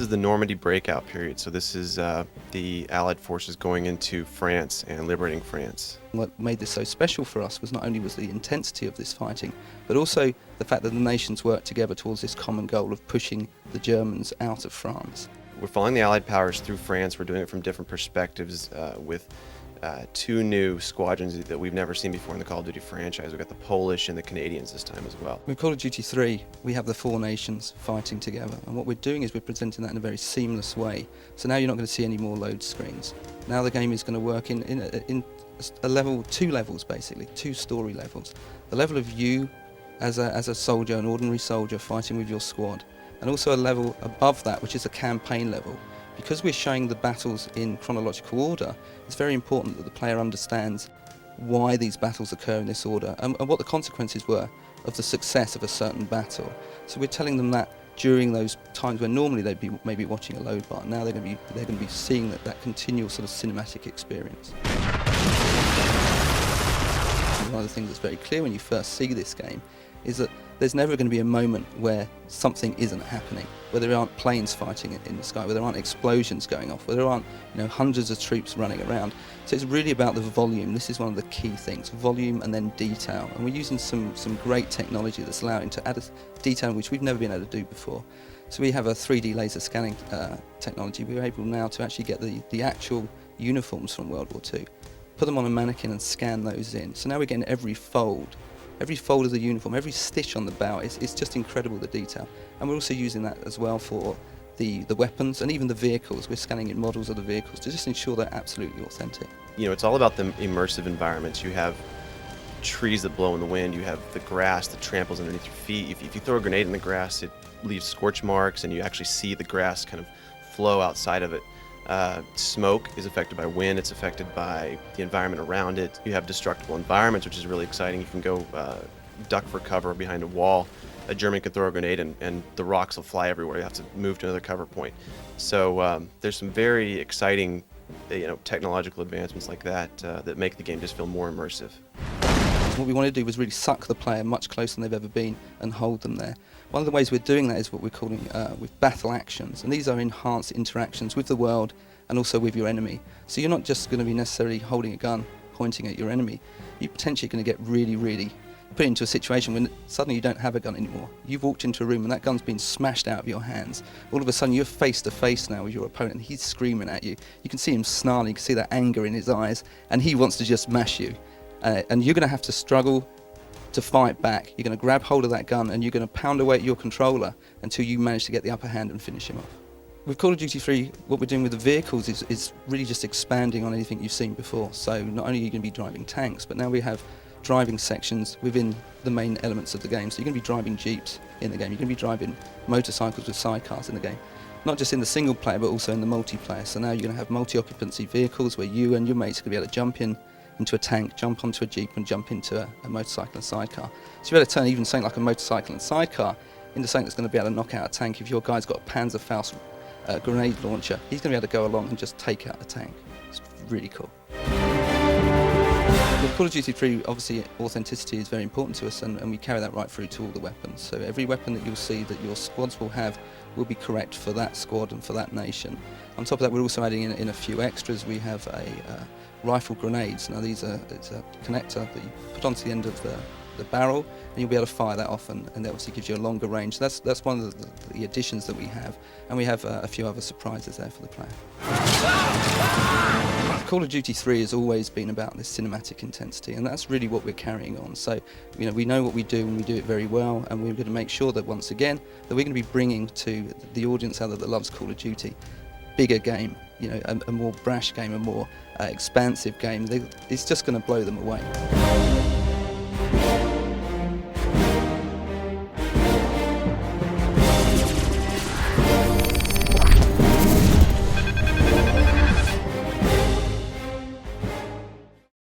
is the Normandy breakout period. So this is the Allied forces going into France and liberating France. What made this so special for us was not only was the intensity of this fighting, but also the fact that the nations worked together towards this common goal of pushing the Germans out of France. We're following the Allied powers through France. We're doing it from different perspectives with two new squadrons that we've never seen before in the Call of Duty franchise. We've got the Polish and the Canadians this time as well. With Call of Duty 3, we have the four nations fighting together, and what we're doing is we're presenting that in a very seamless way. So now you're not going to see any more load screens. Now the game is going to work in a level, two levels basically, two story levels. The level of you as a soldier, an ordinary soldier fighting with your squad, and also a level above that which is a campaign level. Because we're showing the battles in chronological order, it's very important that the player understands why these battles occur in this order and what the consequences were of the success of a certain battle. So we're telling them that during those times when normally they'd be maybe watching a load bar, now they're going to be seeing that continual sort of cinematic experience. One of the things that's very clear when you first see this game is that there's never going to be a moment where something isn't happening, where there aren't planes fighting in the sky, where there aren't explosions going off, where there aren't hundreds of troops running around. So it's really about the volume. This is one of the key things, volume and then detail. And we're using some great technology that's allowing to add a detail which we've never been able to do before. So we have a 3D laser scanning technology. We're able now to actually get the actual uniforms from World War II, put them on a mannequin and scan those in. So now we're getting every fold of the uniform, every stitch on the bow. It's just incredible, the detail. And we're also using that as well for the weapons and even the vehicles. We're scanning in models of the vehicles to just ensure they're absolutely authentic. It's all about the immersive environments. You have trees that blow in the wind, you have the grass that tramples underneath your feet. If you throw a grenade in the grass, it leaves scorch marks and you actually see the grass kind of flow outside of it. Smoke is affected by wind, it's affected by the environment around it. You have destructible environments, which is really exciting. You can go duck for cover behind a wall. A German could throw a grenade and the rocks will fly everywhere. You have to move to another cover point. So there's some very exciting technological advancements like that that make the game just feel more immersive. What we want to do was really suck the player much closer than they've ever been and hold them there. One of the ways we're doing that is what we're calling with battle actions, and these are enhanced interactions with the world and also with your enemy. So you're not just going to be necessarily holding a gun pointing at your enemy. You're potentially going to get really put into a situation when suddenly you don't have a gun anymore. You've walked into a room and that gun's been smashed out of your hands. All of a sudden you're face to face now with your opponent and he's screaming at you. You can see him snarling, you can see that anger in his eyes, and he wants to just mash you. And you're going to have to struggle to fight back. You're going to grab hold of that gun and you're going to pound away at your controller until you manage to get the upper hand and finish him off. With Call of Duty 3, what we're doing with the vehicles is really just expanding on anything you've seen before. So not only are you going to be driving tanks, but now we have driving sections within the main elements of the game. So you're going to be driving jeeps in the game. You're going to be driving motorcycles with sidecars in the game. Not just in the single player, but also in the multiplayer. So now you're going to have multi-occupancy vehicles where you and your mates are going to be able to jump into a tank, jump onto a jeep and jump into a motorcycle and sidecar. So you're able to turn even something like a motorcycle and sidecar into something that's going to be able to knock out a tank. If your guy's got a Panzerfaust grenade launcher, he's going to be able to go along and just take out a tank. It's really cool. With Call of Duty 3, obviously authenticity is very important to us, and we carry that right through to all the weapons. So every weapon that you'll see that your squads will have will be correct for that squad and for that nation. On top of that, we're also adding in a few extras. We have a rifle grenades. Now it's a connector that you put onto the end of the barrel and you'll be able to fire that off, and that obviously gives you a longer range. So that's one of the additions that we have, and we have a few other surprises there for the player. Call of Duty 3 has always been about this cinematic intensity, and that's really what we're carrying on. So we know what we do and we do it very well, and we're going to make sure that once again that we're going to be bringing to the audience out there that loves Call of Duty bigger game, a more brash game, a more expansive game. It's just going to blow them away.